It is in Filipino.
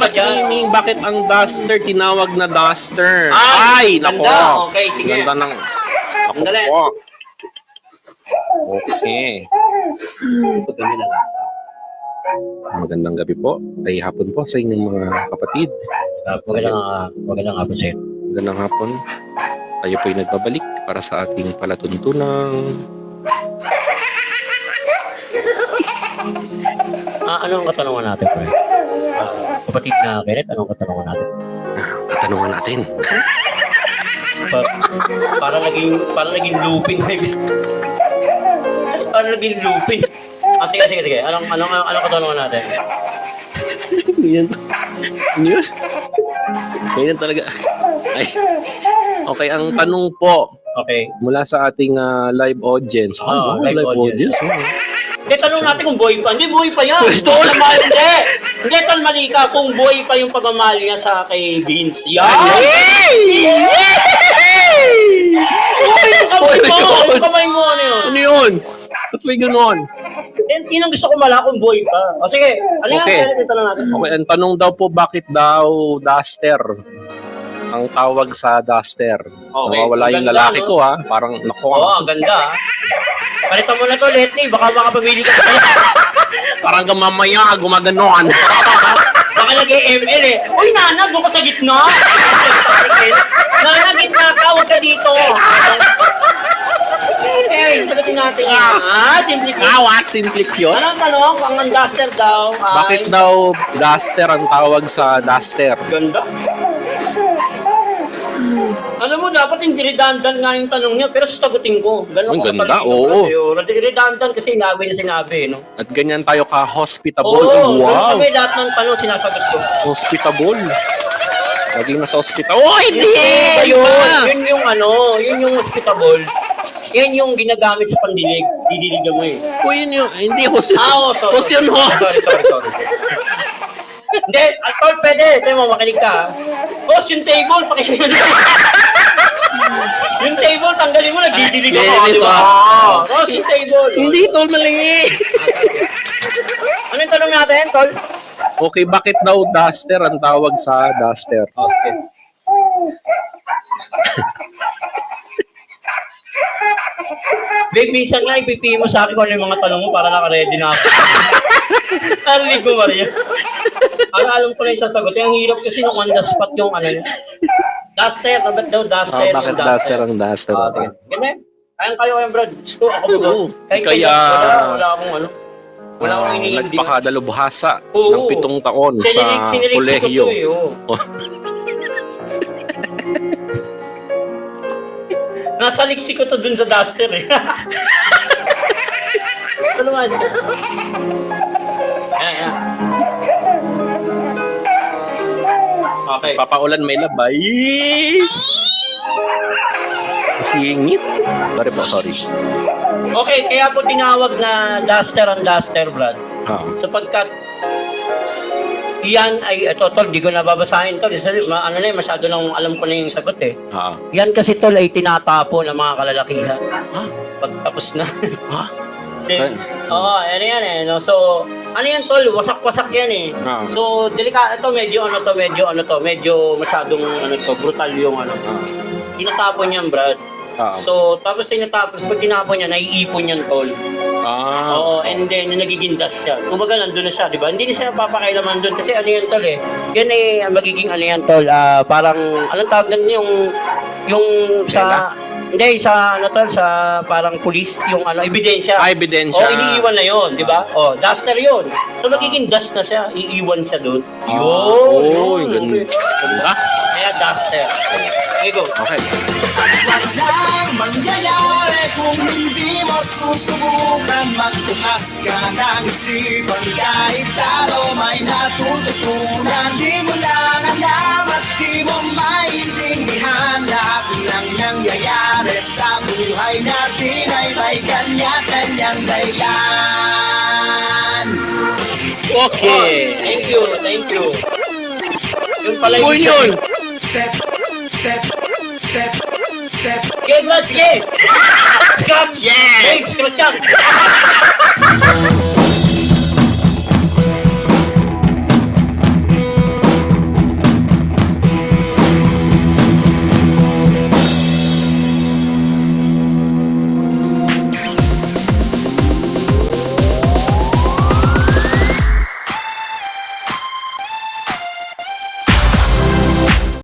explaining bakit ang duster tinawag na duster. Ay, nako. ganda. Okay, sige. Ganda ng... Ako Sandali. po. Okay. Magandang gabi po. Ay hapon po sa inyong mga kapatid. Magandang hapon sa'yo. Magandang hapon. Tayo po'y nagbabalik para sa ating palatuntunang... Anong katanungan natin, pre? Kapatid na Kenneth, anong katanungan natin? Katanungan natin. Para naging looping. Para naging looping. Sige. Anong katanungan natin? Yan. Yun. Ganyan talaga. Ay. Okay, ang tanong po. Okay. Mula sa ating live audience. Live audience. Hindi, tanong natin kung buhay pa. Hindi, buhay pa yan. Tol! Hindi, Tol, mali ka. Kung buhay pa yung pagmamahal niya sa kay Vince. Yan! Yung kamay mo, ano yun? Ano yun? Ba't may gano'n? Yun ang gusto ko malaman kung buhay pa. O sige, ano Okay. nga, tanong natin. Okay, ang tanong daw po, bakit daw duster? Ang tawag sa duster. Okay. Wala yung Ganda, lalaki no? ko ha. Parang naku. Oo, ang ganda. Palitan mo na to, Letney. Baka makapamili ka. Parang mamaya gumaganon. Baka nag-ML eh. Uy, Nana, doon ka sa gitna. Nana, gitna ka. Huwag ka dito. Okay, sagutin natin yan. Simple ka. What? Simple yun? Anong tanong? Ang duster daw. Bakit daw duster ang tawag sa duster? Ganda. Alam mo, dapat hindi redundant nga yung tanong niya, pero sasagutin ko. Ang ganda, oo. Redundant kasi sinabi na sinabi, no? At ganyan tayo ka-hospitable. Oo, Wow! sabi lahat ng tanong sinasagot ko. Hospitable. Laging nasa hospital. Oh, hindi! Yun yung ano, yun yung hospitable. Yan yung ginagamit sa pandilig. Didiligan mo eh. Yun yung, hindi host. Sorry. Host yun, host. Sorry. Hindi, Tol, pwede. Tayo mo, makinig ka. Host, yung table, pakinig mo. Yung table, tanggalin mo, nagdidilig ako. Yes, Di ba? Host, yung table. Hindi, tol, mali. Ano yung tanong natin, Tol? Okay, bakit daw duster ang tawag sa duster? Okay. Babe, minsan nga ipipihin mo sa akin kung ano yung mga tanong mo para naka-ready na ako. Narinig ko, Maria. Alam ko na yung sasagot. Ang hirap kasi nung on the spot yung ano yun. Duster, bakit daw duster? Bakit duster ang duster? Ganun. Ayun kayo, Brad. Gusto ako ba? Oo. Kaya wala akong ano. Wala akong iniindi. nagpakadalubhasa Oo. ng 7 taon sa Sinilig kolehiyo. ko to eh, oo. Nasa liksi ko to dun sa duster eh. Ano nga siya? Ayan. Okay. Papaulan may labay. Singit. Sorry. Okay, kaya po tinawag na duster ang duster, Brad. Sapagkat yan ay, ito, Tol, di ko nababasahin, Tol. Ano na masyado nang alam ko na yung sagot eh. Yan kasi, Tol, ay tinatapo ng mga kalalakihan. Pagtapos na. Oo, ano yan eh. No? So, ano yan, Tol? Wasak-wasak yan eh. So, ito, medyo masyadong brutal yung ano. Tinatapon yan, Brad. So, tapos pag tinapon niya, naiipon yan, Tol. Oo, and then nagiging dust siya. Kumbaga, nandun na siya, di ba? Hindi na siya papakailaman doon kasi ano yan, Tol eh. Yan eh, magiging ano yan, Tol. Parang, anong tawag na yung sa... Hindi, sa ano, Tol, sa parang pulis, yung ano, ebidensya. Ebidensya. O, iniiwan na yun, di ba? O, duster yun. So, magiging dust na siya, iiwan siya doon. Yun. Ganda. Kaya duster. Okay, go. Okay. Walang mangyayari kung hindi mo susubukan. Magbukas ka ng isipan kahit talo may natututunan. Di mo lang alam at di mo maintindihan. Lahat ng nangyayari sa buhay natin ay may kanya-kanyang dahilan. Okay. Thank you. Yun pala Yun. Step. Sige, Brad, sige! Stop! Yeah! Hey, stop!